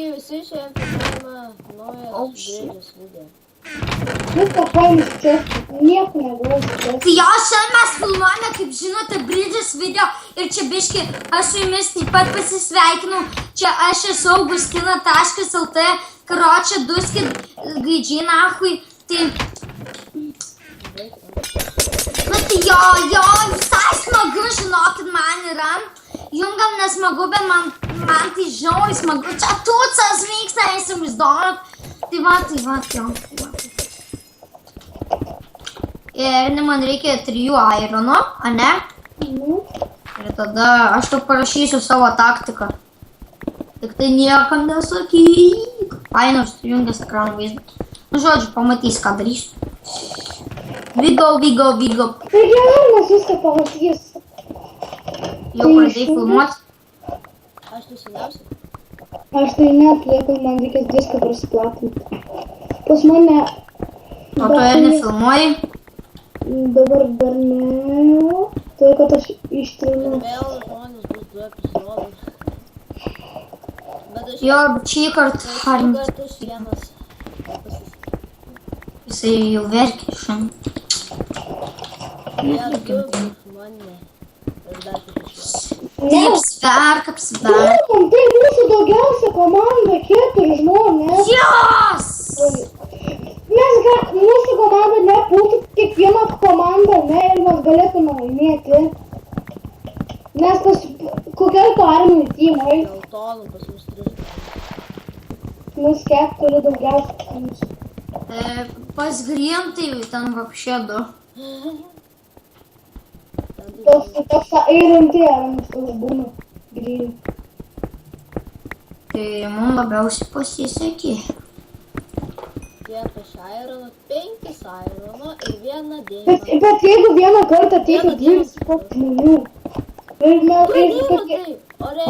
Sveiki visi, šiandien filmuojame naujas Bridges video. Viską paėmės čia, nieko negalvoju čia. Tai jo, šiandien mes filmuojame, kaip žinote, Bridges video ir čia biški, aš su jumis taip pat pasisveikinu. Čia aš esu Augustina.lt, karočią duskit gaidžiai nahui. Tai... Nu tai jo, visai smagu, žinokit, man yra. Jum gal nesmagu, bet man tai žiauriai smagu. Čia tucas vyksta, įsivaizduojat. Tai va, jo. Ir man reikia 3 ironų, ane? Ir tada aš tau parašysiu savo taktiką. Tik tai niekam nesakyk. Ai, nors tu jungęs ekrano vaizdą. Nu, žodžiu, pamatys, ką darysiu. Vygo. Tai gerai, mes viską pamatys. Jau pradėjai filmuoti? Aš tai seniausiai. Aš tai neatlieku, man reikės diską prasiplatinti. Pas mane... O tu ir nefilmuoji? Dabar dar ne... Tai kad aš ištrinu. Ir vėl žmonės bus 2 epizodus. Bet aš... Jo, šį kartą... Šį kartą aš vienas pasisakyti. Jisai jau verkia šiandien. Vėl 2 bus mane. Ir dar tik iš jo. Taip, apsverk. Tai mūsų daugiausia komanda, 4 žmonės. Jos! Mūsų komanda nebūtų kiekviena komanda, ne, ir mes galėtume laimėti. Nes kokioj to armijų tymai. Dėl to, pas mus 3. Mūsų 4 daugiausia. Pas Green tai ten vapšė 2. Toks eirintai armijos toks būna. Green. Tai mums labiausiai pasisekė. Kiek aš irono, 5 irono ir 1 dėmą. Bet jeigu vieną kartą ateitų 20 žmonių. Ir tai, ore.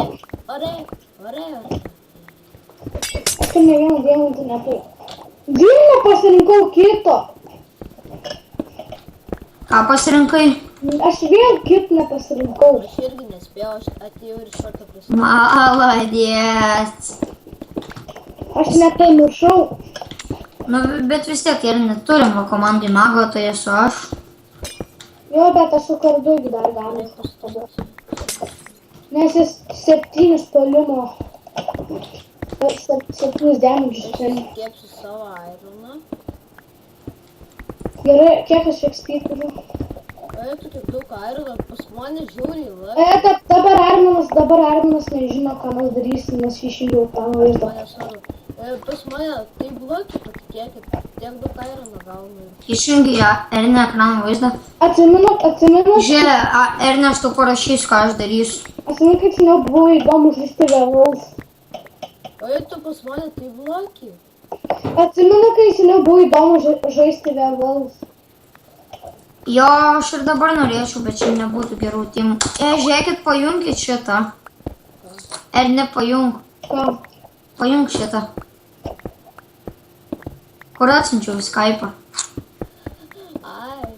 Aš ne vieną dėmantį neturiu. Vilną pasirinkau kito. Ką pasirinkai? Aš vėl kitą nepasirinkau. Aš irgi nespėjau, aš atėjau ir iš karto prisimenu. Maladėts. Aš net tai nušau. Nu, bet vis tiek ir neturim komandai mago, tai esu aš. Jo, bet aš su kardu dar galim. Nes jis 7 tolimo. 7 damage. Kepsiu savo ironą. Gerai, kiek aš XP turiu? Tu kiek daug irono, pas mane žiauriai la. Dabar Arminas nežino, ką mes darysim, nes išjungiau tą vaizdą. Pas mane tai blokiai, patikėkit, tiek daug irono gaunu. Išjungi Ernę ekrano vaizdą. Atsimenu. Žiūrėk, Ernė, aš tau parašysiu, ką aš darysiu. Atsimenu, kaip seniau buvo įdomu žaisti Werewolf. Tu pas mane tai blokiai. Atsimenu, kai seniau buvo įdomu žaisti Werewolf. Jo, aš ir dabar norėčiau, bet čia nebūtų gerų timų. Žiūrėkit, pajungkit šitą. Ernė, pajung. Ką? Pajung šitą. Kur atsinčiau į Skype'ą? Ai.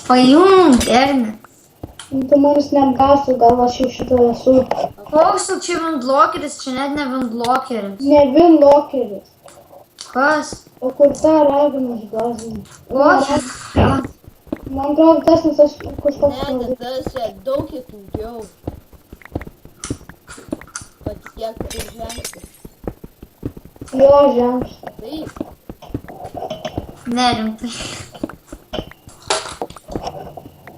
Pajung, Ernė. Tu manis neapgausiu, gal aš jau šito esu. Koks tu čia windblockeris, čia net ne windblockeris. Ne windblockeris. Kas? O kur tą raginą išgąsdinti? O, čia. Man atrodo, tas nes aš kažkoks Ne, tas daug juokingiau. Patikėk, tai žengti. Jo žengs. Taip. Nerimtai.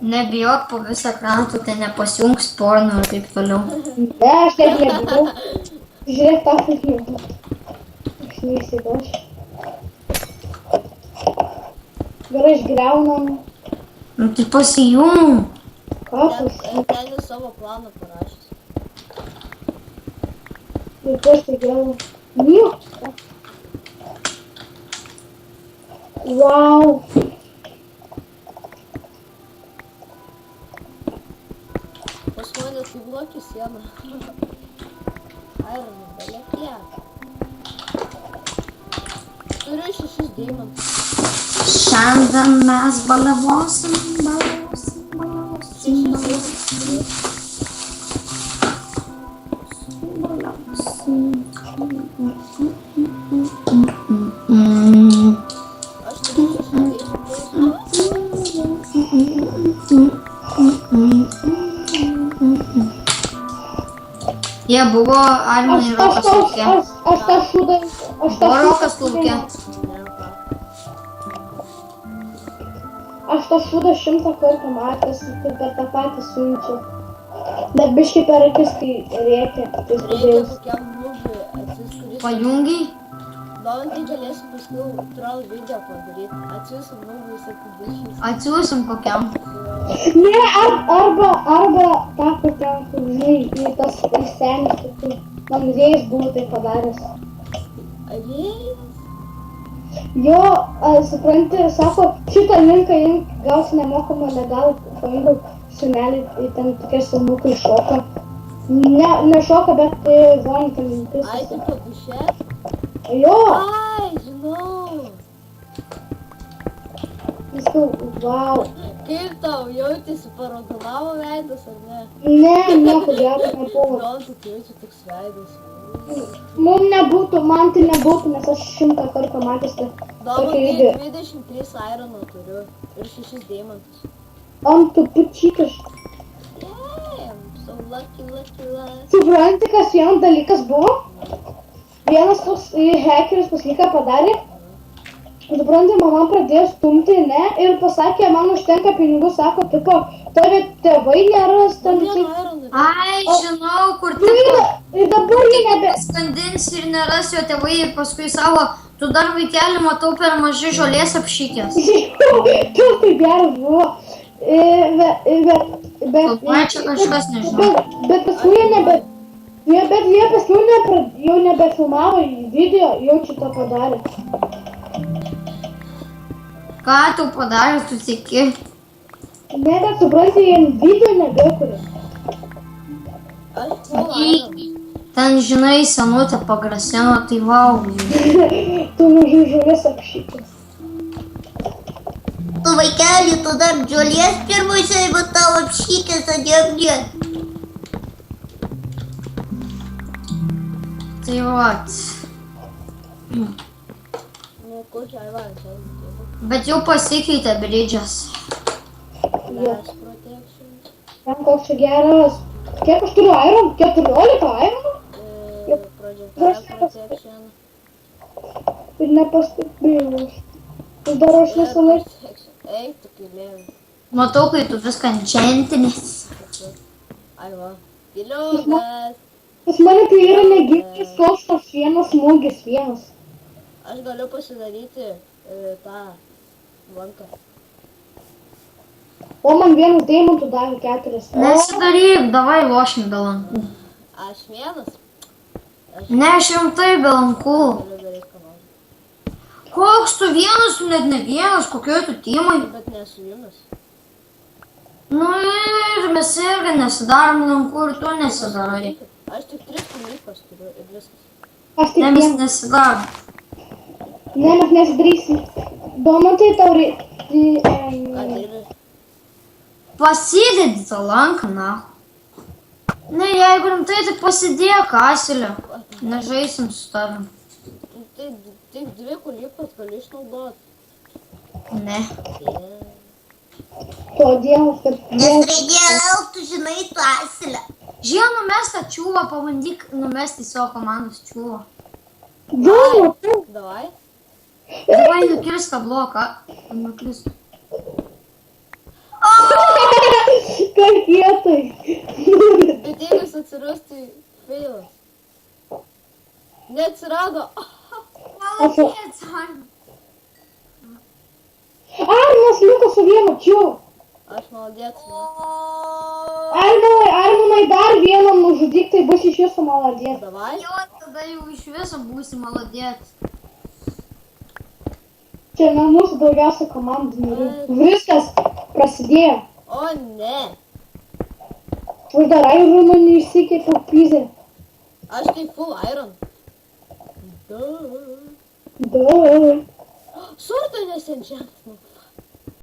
Nebijok po visą ekraną, tu ten nepasijungs porno ir taip toliau. Ne, aš taip nebuvau. Žiūrėk, tą taip nebuvau. Aš neįsidošiu. Gerai, išgriaunam. Nu tai pasijung. Ką pasijung? Ten į savo planą parašys. Ir kas tai griaunam? Nieko. Wow. Pas mane tai blokiai siena. Irono, belia kiek. Turiu 6 deimantus. Šiandien mes baliavosim. Aš turiu Jie buvo Arminai Rokas lauke. Aš tą šūdą... Buvo Rokas lauke. Aš tą šūdą 100 kartų matęs, tai per tą patį siunčiu. Bet biškai per akis, kai reikia. Tai Reikia skubėjus. kokiam mūžui atsiskris. Pajungiai? Domantai galėsim paskui troll video padaryti. Atsiusim mūžui, jis atidašys. Atsiūsim kokiam. Ne, arba tą kokiam, kur, žinai, į tas senis, tokių. Man muziejus buvo tai padaręs. Aliejus? Jo, supranti, sako, šitą linką imk, gausi nemokamą legalų, paimdau senelį, ten tokie senukai šoka. Ne šoka, bet vonį ten mintis. Ai, tu padušė? Jo, Ai, žinau. viską, wow. Kaip tau jautėsi, paragonavo veidas ar ne? Ne, nieko gero nebuvo. Gal tu jaučiu toks veidas. Mum nebūtų, man tai nebūtų, nes aš 100 kartų matęs tą Domantai video. 23 irono turiu ir 6 deimantus. Ant tu pučikas. Damn, so lucky. Supranti, kas vienas dalykas buvo? Vienas toks hekeris paslyką padarė. Supranti, mama pradėjo stumti, ne? Ir pasakė, man užtenka pinigų, sako, tipo, tave tėvai neras, ten... Ai, žinau, kur Nu, tipo. ir dabar jie nebe... Skandins ir neras jo tėvai ir paskui savo, tu dar vaikelį matau per mažai žolės apšykęs. Tu tai geras buvo. Galvoja, čia kažkas nežinau. Bet paskui jie nebe... Bet jie paskui jau nebefilmavo į video, jau šitą padarė. Ką tu padarė, tu tiki? Ne, bet supranti, jie video nebekuria. Aš full iron. Ten, žinai, senutė pagrasino, tai vau. Tu mažai žolės apšykęs. Tu vaikeli, tu dar žolės pirmus, jeigu tau apšykęs adėvdėt. Tai vat. Nu, kokia iron čia? Bet jau pasikeitė bridžas. Flash protection. Ten koks čia geras. Kiek aš turiu iron? 14 iron? Projectile protection. Ir nepastebėjau aš. Ir dar aš visą laiką. Eik, tu kilėjai. Matau, kai tu viską enčentinis. Ai va. Piliukas. Pas mane tai yra negimtas koštas vienas smūgis vienas. Aš galiu pasidaryti tą lanką. O man vienas deimantų davė 4. Nesidaryk, davai lošim be lankų. Aš vienas. Ne, aš rimtai be lankų. Galiu daryti ką nors. Koks tu vienas, tu net ne vienas, kokioj tu timai. Bet nesu jumis. Nu ir mes irgi nesidarom lankų ir tu nesidarai. Aš tik 3 kunikas turiu ir viskas. Aš tik Ne, mes vienas. nesidarom. Ne, mes nesidarysim. Domantai tau reikia. Ką dirbi? Pasidėdi tą lanką, na. Ne, jeigu rimtai, tai pasidėk, Asilė. Nežaisim su tavim. Tai tik 2 kunikas galiu išnaudoti. Ne. Todėl, kad... Nes reikėjo laukti, žinai, tu asilę. Žiūrėjau numestą čiūvą, pabandyk numesti savo komandos čiūvą. Jau, Davai. Davai nukirsk tą bloką. Nukirsk. Kaip kietai. Bet jeigu jis atsiras, tai failas. Neatsirado. Malakėts, Armin. Arminas liko su vienu čiu. Aš maladėts. Arminai dar vieną nužudyk, tai bus iš viso maladės. Davai. Jo, tada jau iš viso būsi malakėts. Čia nuo mūsų daugiausia komandų narių. Viskas prasidėjo. O ne. Aš dar ironą neišsikėpiau pizę. Aš tai full iron. Da. Surtai nesenčiantinu.